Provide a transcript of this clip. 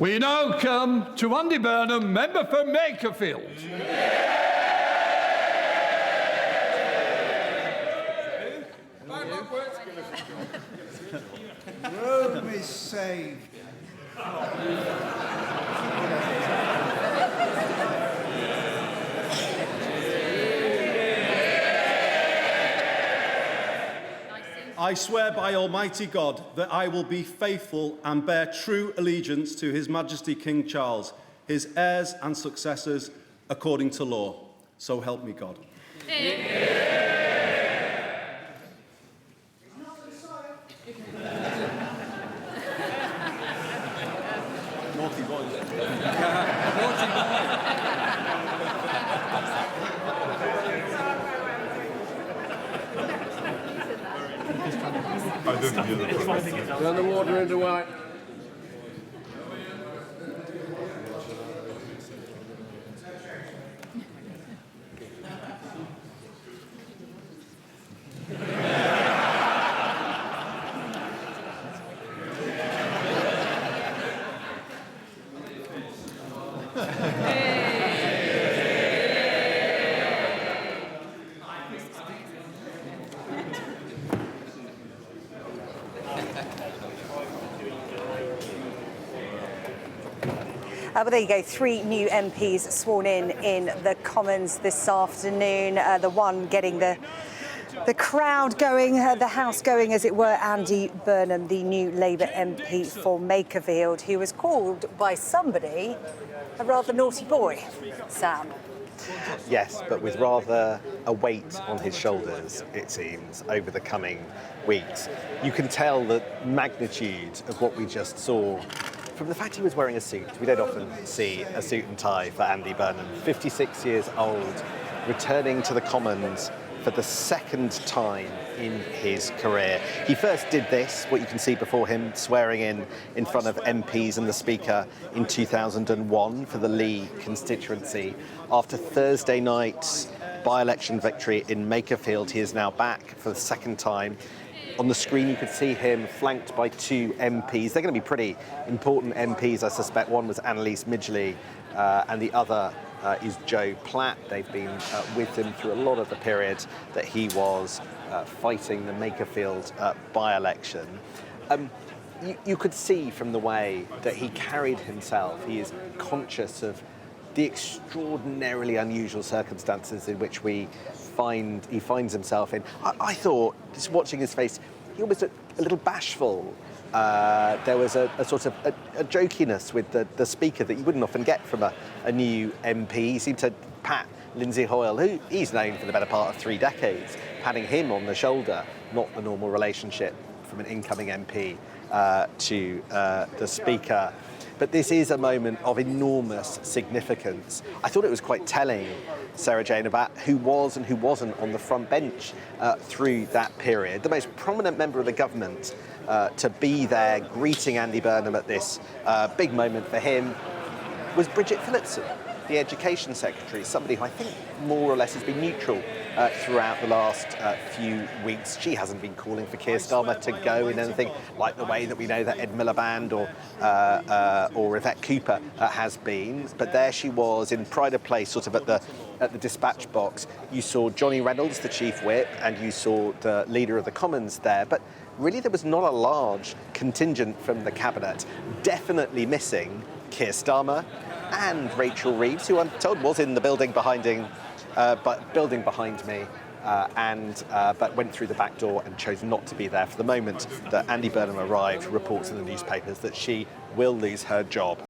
We now come to Andy Burnham, member for Makerfield. Rome is saved. I swear by Almighty God that I will be faithful and bear true allegiance to His Majesty King Charles, his heirs and successors, according to law. So help me God. Naughty boy. Naughty boy. I didn't hear the Turn the water into white. Well, there you go, 3 new MPs sworn in the Commons this afternoon. The one getting the crowd going, the House going, as it were, Andy Burnham, the new Labour MP for Makerfield, who was called by somebody a rather naughty boy. Sam. Yes, but with rather a weight on his shoulders, it seems, over the coming weeks. You can tell the magnitude of what we just saw from the fact he was wearing a suit. We don't often see a suit and tie for Andy Burnham. 56 years old, returning to the Commons for the second time in his career. He first did this, what you can see before him, swearing in front of MPs and the Speaker in 2001 for the Lee constituency. After Thursday night's by-election victory in Makerfield, he is now back for the second time. On the screen, you could see him flanked by 2 MPs. They're going to be pretty important MPs, I suspect. One was Annalise Midgley, and the other is Joe Platt. They've been with him through a lot of the period that he was fighting the Makerfield by-election. You could see from the way that he carried himself, he is conscious of the extraordinarily unusual circumstances in which he finds himself in. I thought, just watching his face, he was a little bashful. There was a sort of a jokiness with the Speaker that you wouldn't often get from a new MP. He seemed to pat Lindsay Hoyle, who he's known for the better part of 3 decades, patting him on the shoulder, not the normal relationship from an incoming MP to the Speaker. But this is a moment of enormous significance. I thought it was quite telling, Sarah Jane, about who was and who wasn't on the front bench through that period. The most prominent member of the government to be there greeting Andy Burnham at this big moment for him was Bridget Phillipson, the Education Secretary, somebody who I think more or less has been neutral throughout the last few weeks. She hasn't been calling for Keir Starmer to go in anything like the way that we know that Ed Miliband or Yvette Cooper has been. But there she was in pride of place, sort of at the dispatch box. You saw Johnny Reynolds, the Chief Whip, and you saw the Leader of the Commons there. But really there was not a large contingent from the Cabinet, definitely missing Keir Starmer and Rachel Reeves, who I'm told was in the building behind me, but went through the back door and chose not to be there for the moment that Andy Burnham arrived. Reports in the newspapers that she will lose her job.